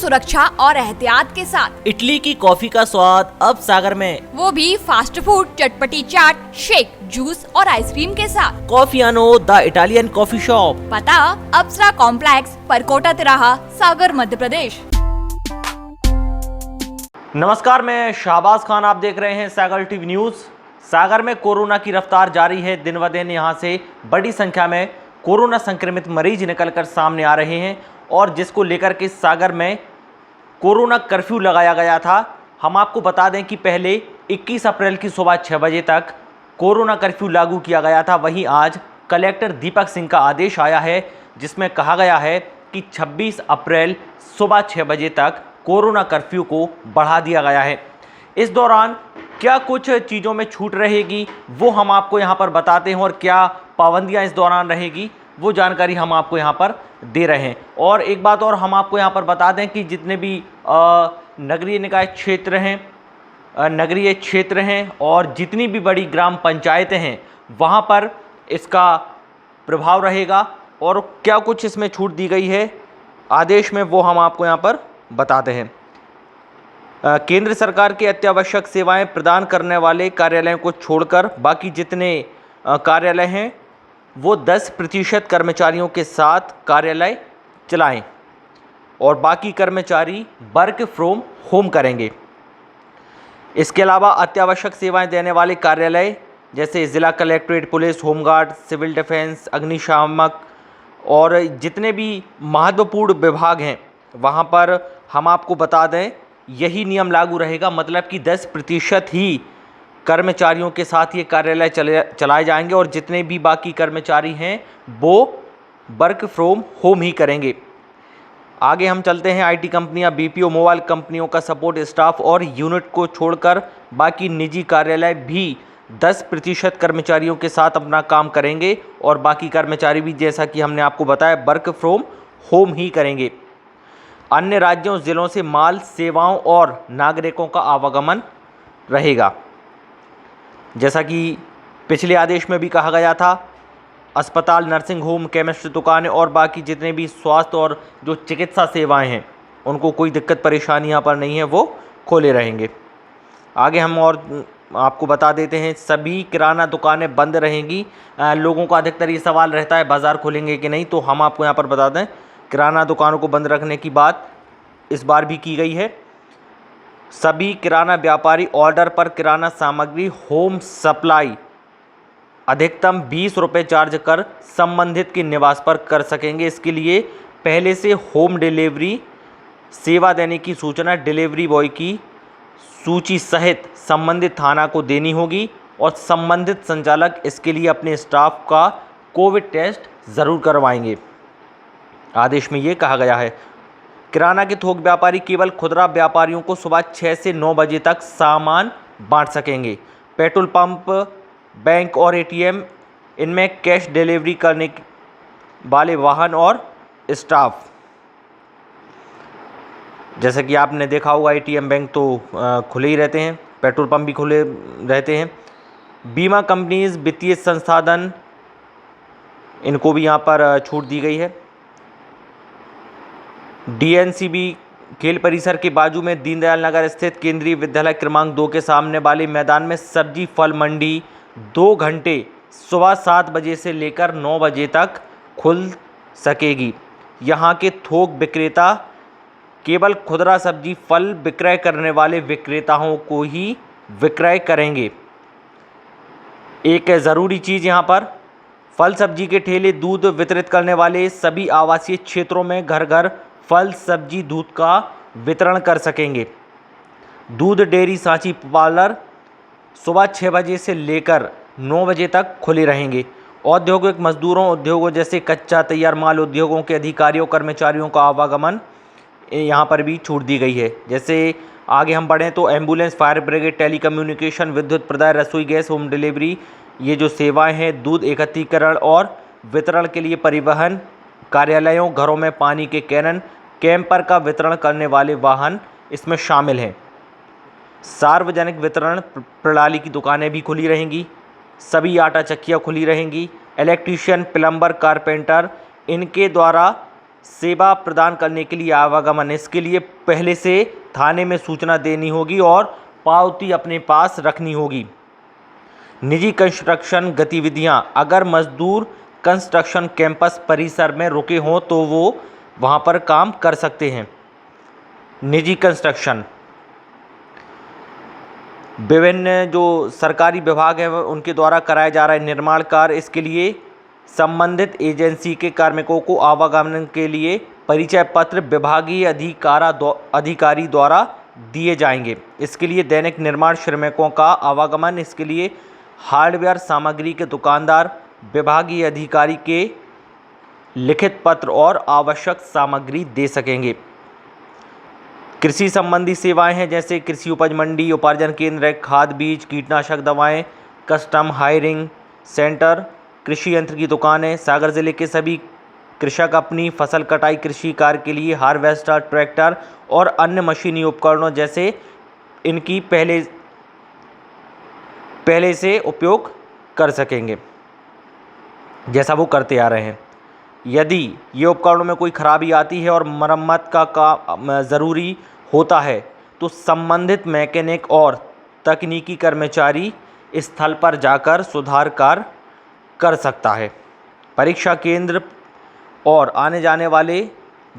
सुरक्षा और एहतियात के साथ। इटली की कॉफी का स्वाद अब सागर में, वो भी फास्ट फूड, चटपटी चाट, शेक, जूस और आइसक्रीम के साथ। कॉफी आनो द इटालियन कॉफी शॉप, पता अप्सरा कॉम्प्लेक्स, परकोटा तिराहा, सागर, मध्य प्रदेश। नमस्कार, मैं शाहबाज खान, आप देख रहे हैं सागर टीवी न्यूज। सागर में कोरोना की रफ्तार जारी है। दिन ब दिन यहां से बड़ी संख्या में कोरोना संक्रमित मरीज निकलकर सामने आ रहे हैं और जिसको लेकर के सागर में कोरोना कर्फ्यू लगाया गया था। हम आपको बता दें कि पहले 21 अप्रैल की सुबह 6 बजे तक कोरोना कर्फ्यू लागू किया गया था। वहीं आज कलेक्टर दीपक सिंह का आदेश आया है जिसमें कहा गया है कि 26 अप्रैल सुबह 6 बजे तक कोरोना कर्फ्यू को बढ़ा दिया गया है। इस दौरान क्या कुछ चीज़ों में छूट रहेगी वो हम आपको यहाँ पर बताते हैं और क्या पाबंदियाँ इस दौरान रहेगी वो जानकारी हम आपको यहाँ पर दे रहे हैं। और एक बात और हम आपको यहाँ पर बता दें कि जितने भी नगरीय निकाय क्षेत्र हैं, नगरीय क्षेत्र हैं और जितनी भी बड़ी ग्राम पंचायतें हैं वहाँ पर इसका प्रभाव रहेगा और क्या कुछ इसमें छूट दी गई है आदेश में वो हम आपको यहाँ पर बताते हैं। केंद्र सरकार के अत्यावश्यक सेवाएं प्रदान करने वाले कार्यालयों को छोड़कर बाकी जितने कार्यालय हैं वो 10% कर्मचारियों के साथ कार्यालय चलाएं और बाकी कर्मचारी वर्क फ्रॉम होम करेंगे। इसके अलावा अत्यावश्यक सेवाएं देने वाले कार्यालय जैसे ज़िला collectorate, police, home guard, civil defence, अग्निशामक और जितने भी महत्वपूर्ण विभाग हैं वहाँ पर हम आपको बता दें यही नियम लागू रहेगा। मतलब कि 10% ही कर्मचारियों के साथ ये कार्यालय चलाए जाएंगे और जितने भी बाकी कर्मचारी हैं वो वर्क फ्रॉम होम ही करेंगे। आगे हम चलते हैं। आईटी कंपनियां, बीपीओ, मोबाइल कंपनियों का सपोर्ट स्टाफ और यूनिट को छोड़कर बाकी निजी कार्यालय भी 10% कर्मचारियों के साथ अपना काम करेंगे और बाकी कर्मचारी भी जैसा कि हमने आपको बताया वर्क फ्रॉम होम ही करेंगे। अन्य राज्यों, ज़िलों से माल, सेवाओं और नागरिकों का आवागमन रहेगा। जैसा कि पिछले आदेश में भी कहा गया था, अस्पताल, नर्सिंग होम, केमिस्ट दुकानें और बाकी जितने भी स्वास्थ्य और जो चिकित्सा सेवाएं हैं उनको कोई दिक्कत परेशानी यहाँ पर नहीं है, वो खोले रहेंगे। आगे हम और आपको बता देते हैं सभी किराना दुकानें बंद रहेंगी। लोगों का अधिकतर ये सवाल रहता है बाज़ार खोलेंगे कि नहीं, तो हम आपको यहाँ पर बता दें किराना दुकानों को बंद रखने की बात इस बार भी की गई है। सभी किराना व्यापारी ऑर्डर पर किराना सामग्री होम सप्लाई अधिकतम 20 रुपये चार्ज कर संबंधित के निवास पर कर सकेंगे। इसके लिए पहले से होम डिलीवरी सेवा देने की सूचना डिलीवरी बॉय की सूची सहित संबंधित थाना को देनी होगी और संबंधित संचालक इसके लिए अपने स्टाफ का कोविड टेस्ट ज़रूर करवाएंगे। आदेश में ये कहा गया है किराना के थोक व्यापारी केवल खुदरा व्यापारियों को सुबह 6 से 9 बजे तक सामान बांट सकेंगे। पेट्रोल पंप, बैंक और एटीएम इनमें कैश डिलीवरी करने वाले वाहन और स्टाफ, जैसे कि आपने देखा होगा एटीएम, बैंक तो खुले ही रहते हैं, पेट्रोल पंप भी खुले रहते हैं। बीमा कंपनीज, वित्तीय संसाधन, इनको भी यहाँ पर छूट दी गई है। डीएनसीबी खेल परिसर के बाजू में दीनदयाल नगर स्थित केंद्रीय विद्यालय क्रमांक 2 के सामने वाले मैदान में सब्जी फल मंडी 2 घंटे सुबह 7 बजे से लेकर 9 बजे तक खुल सकेगी। यहाँ के थोक विक्रेता केवल खुदरा सब्जी फल विक्रय करने वाले विक्रेताओं को ही विक्रय करेंगे। एक ज़रूरी चीज़ यहाँ पर, फल सब्जी के ठेले, दूध वितरित करने वाले सभी आवासीय क्षेत्रों में घर घर फल, सब्जी, दूध का वितरण कर सकेंगे। दूध डेयरी, सांची पार्लर सुबह 6 बजे से लेकर 9 बजे तक खुले रहेंगे। औद्योगिक मजदूरों, उद्योगों जैसे कच्चा तैयार माल उद्योगों के अधिकारियों, कर्मचारियों का आवागमन यहाँ पर भी छूट दी गई है। जैसे आगे हम बढ़ें तो एम्बुलेंस, फायर ब्रिगेड, टेलीकम्युनिकेशन, विद्युत प्रदाय, रसोई गैस, होम डिलीवरी, ये जो सेवाएं हैं, दूध एकत्रीकरण और वितरण के लिए परिवहन, कार्यालयों, घरों में पानी के कैनन, कैंपर का वितरण करने वाले वाहन इसमें शामिल हैं। सार्वजनिक वितरण प्रणाली की दुकानें भी खुली रहेंगी। सभी आटा चक्कियाँ खुली रहेंगी। इलेक्ट्रीशियन, प्लम्बर, कारपेंटर इनके द्वारा सेवा प्रदान करने के लिए आवागमन। इसके लिए पहले से थाने में सूचना देनी होगी और पावती अपने पास रखनी होगी। निजी कंस्ट्रक्शन गतिविधियां, अगर मजदूर कंस्ट्रक्शन कैंपस परिसर में रुके हों तो वो वहां पर काम कर सकते हैं। निजी कंस्ट्रक्शन, विभिन्न जो सरकारी विभाग है उनके द्वारा कराया जा रहा है निर्माण कार्य, इसके लिए संबंधित एजेंसी के कार्मिकों को आवागमन के लिए परिचय पत्र विभागीय अधिकारी द्वारा दिए जाएंगे। इसके लिए दैनिक निर्माण श्रमिकों का आवागमन, इसके लिए हार्डवेयर सामग्री के दुकानदार विभागीय अधिकारी के लिखित पत्र और आवश्यक सामग्री दे सकेंगे। कृषि संबंधी सेवाएं हैं जैसे कृषि उपज मंडी, उपार्जन केंद्र, खाद बीज कीटनाशक दवाएं, कस्टम हायरिंग सेंटर, कृषि यंत्र की दुकानें। सागर जिले के सभी कृषक अपनी फसल कटाई कृषि कार्य के लिए हार्वेस्टर, ट्रैक्टर और अन्य मशीनी उपकरणों जैसे इनकी पहले से उपयोग कर सकेंगे जैसा वो करते आ रहे हैं। यदि ये उपकरणों में कोई खराबी आती है और मरम्मत का काम ज़रूरी होता है तो संबंधित मैकेनिक और तकनीकी कर्मचारी स्थल पर जाकर सुधार कार्य कर सकता है। परीक्षा केंद्र और आने जाने वाले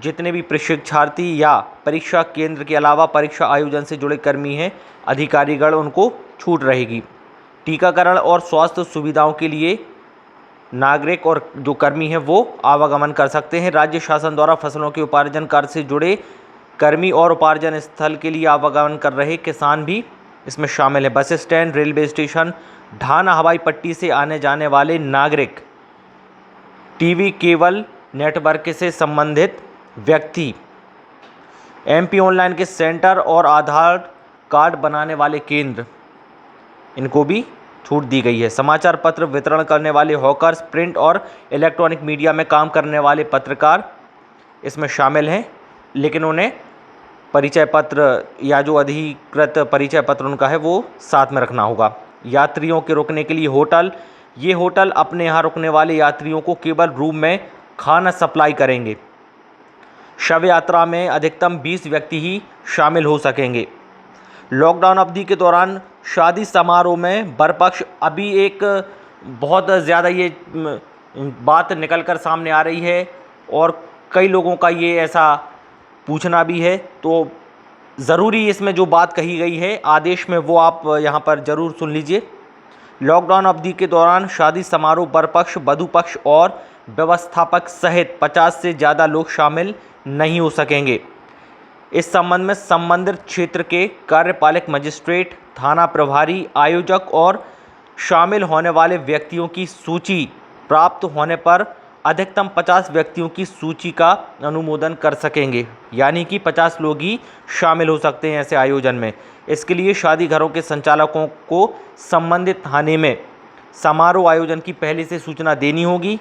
जितने भी प्रशिक्षार्थी या परीक्षा केंद्र के अलावा परीक्षा आयोजन से जुड़े कर्मी हैं, अधिकारीगण, उनको छूट रहेगी। टीकाकरण और स्वास्थ्य सुविधाओं के लिए नागरिक और जो कर्मी हैं वो आवागमन कर सकते हैं। राज्य शासन द्वारा फसलों के उपार्जन कार्य से जुड़े कर्मी और उपार्जन स्थल के लिए आवागमन कर रहे किसान भी इसमें शामिल है। बस स्टैंड, रेलवे स्टेशन, ढाना हवाई पट्टी से आने जाने वाले नागरिक, टीवी केबल नेटवर्क से संबंधित व्यक्ति, एमपी ऑनलाइन के सेंटर और आधार कार्ड बनाने वाले केंद्र, इनको भी छूट दी गई है। समाचार पत्र वितरण करने वाले हॉकर्स, प्रिंट और इलेक्ट्रॉनिक मीडिया में काम करने वाले पत्रकार इसमें शामिल हैं, लेकिन उन्हें परिचय पत्र या जो अधिकृत परिचय पत्र उनका है वो साथ में रखना होगा। यात्रियों के रुकने के लिए होटल, ये होटल अपने यहाँ रुकने वाले यात्रियों को केवल रूम में खाना सप्लाई करेंगे। शव यात्रा में अधिकतम 20 व्यक्ति ही शामिल हो सकेंगे। लॉकडाउन अवधि के दौरान शादी समारोह में बरपक्ष, अभी एक बहुत ज़्यादा ये बात निकल कर सामने आ रही है और कई लोगों का ये ऐसा पूछना भी है, तो ज़रूरी इसमें जो बात कही गई है आदेश में वो आप यहाँ पर ज़रूर सुन लीजिए। लॉकडाउन अवधि के दौरान शादी समारोह बरपक्ष, वधू पक्ष और व्यवस्थापक सहित 50 से ज़्यादा लोग शामिल नहीं हो सकेंगे। इस संबंध में संबंधित क्षेत्र के कार्यपालक मजिस्ट्रेट, थाना प्रभारी, आयोजक और शामिल होने वाले व्यक्तियों की सूची प्राप्त होने पर अधिकतम 50 व्यक्तियों की सूची का अनुमोदन कर सकेंगे, यानी कि 50 लोग ही शामिल हो सकते हैं ऐसे आयोजन में। इसके लिए शादी घरों के संचालकों को संबंधित थाने में समारोह आयोजन की पहले से सूचना देनी होगी।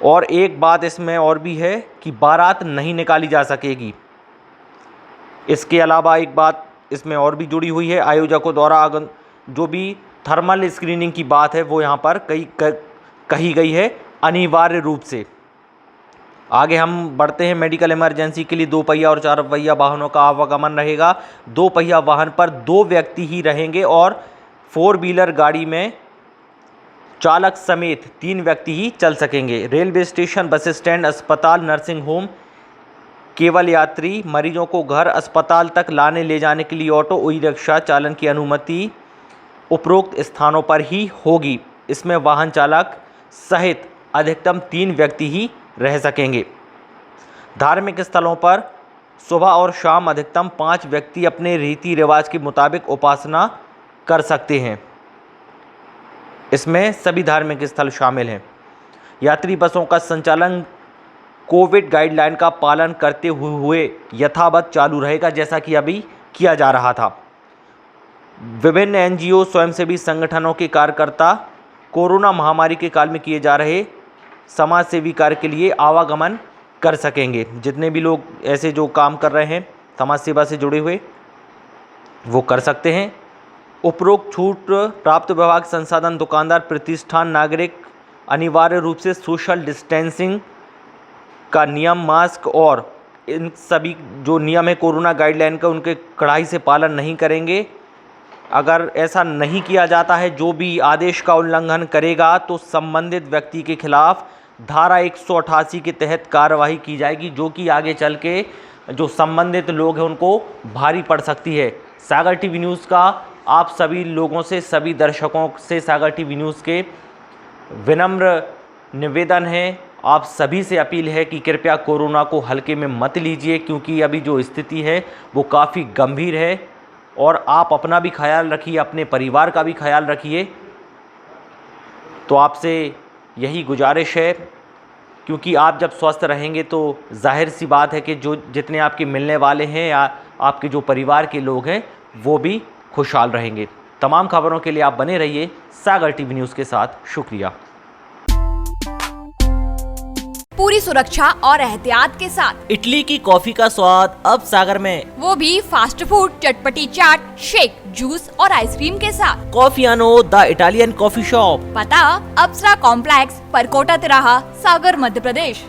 और एक बात इसमें और भी है कि बारात नहीं निकाली जा सकेगी। इसके अलावा एक बात इसमें और भी जुड़ी हुई है, आयोजकों द्वारा जो भी थर्मल स्क्रीनिंग की बात है वो यहाँ पर कही गई है अनिवार्य रूप से। आगे हम बढ़ते हैं। मेडिकल इमरजेंसी के लिए 2 पहिया और 4 पहिया वाहनों का आवागमन रहेगा। 2 पहिया वाहन पर 2 व्यक्ति ही रहेंगे और 4 व्हीलर गाड़ी में चालक समेत 3 व्यक्ति ही चल सकेंगे। रेलवे स्टेशन, बस स्टैंड, अस्पताल, नर्सिंग होम केवल यात्री मरीजों को घर अस्पताल तक लाने ले जाने के लिए ऑटो ई रिक्शा चालन की अनुमति उपरोक्त स्थानों पर ही होगी। इसमें वाहन चालक सहित अधिकतम 3 व्यक्ति ही रह सकेंगे। धार्मिक स्थलों पर सुबह और शाम अधिकतम 5 व्यक्ति अपने रीति रिवाज के मुताबिक उपासना कर सकते हैं। इसमें सभी धार्मिक स्थल शामिल हैं। यात्री बसों का संचालन कोविड गाइडलाइन का पालन करते हुए यथावत चालू रहेगा, जैसा कि अभी किया जा रहा था। विभिन्न एनजीओ, स्वयंसेवी संगठनों के कार्यकर्ता कोरोना महामारी के काल में किए जा रहे समाज सेवी कार्य के लिए आवागमन कर सकेंगे। जितने भी लोग ऐसे जो काम कर रहे हैं समाज सेवा से जुड़े हुए, वो कर सकते हैं। उपरोक्त छूट प्राप्त विभाग, संसाधन, दुकानदार, प्रतिष्ठान, नागरिक अनिवार्य रूप से सोशल डिस्टेंसिंग का नियम, मास्क और इन सभी जो नियम है कोरोना गाइडलाइन का, उनके कड़ाई से पालन नहीं करेंगे। अगर ऐसा नहीं किया जाता है, जो भी आदेश का उल्लंघन करेगा, तो संबंधित व्यक्ति के खिलाफ धारा 188 के तहत कार्रवाई की जाएगी, जो कि आगे चल के जो संबंधित लोग हैं उनको भारी पड़ सकती है। सागर टीवी न्यूज़ का आप सभी लोगों से, सभी दर्शकों से सागर टीवी न्यूज़ के विनम्र निवेदन है, आप सभी से अपील है कि कृपया कोरोना को हल्के में मत लीजिए, क्योंकि अभी जो स्थिति है वो काफ़ी गंभीर है। और आप अपना भी ख्याल रखिए, अपने परिवार का भी ख्याल रखिए। तो आपसे यही गुजारिश है, क्योंकि आप जब स्वस्थ रहेंगे तो जाहिर सी बात है कि जो जितने आपके मिलने वाले हैं या आपके जो परिवार के लोग हैं वो भी खुशहाल रहेंगे। तमाम खबरों के लिए आप बने रहिए सागर टीवी न्यूज़ के साथ। शुक्रिया। पूरी सुरक्षा और एहतियात के साथ इटली की कॉफी का स्वाद अब सागर में, वो भी फास्ट फूड, चटपटी चाट, शेक, जूस और आइसक्रीम के साथ। कॉफियानो द इटालियन कॉफी शॉप, पता अप्सरा कॉम्प्लेक्स, परकोटा तिराहा, सागर, मध्य प्रदेश।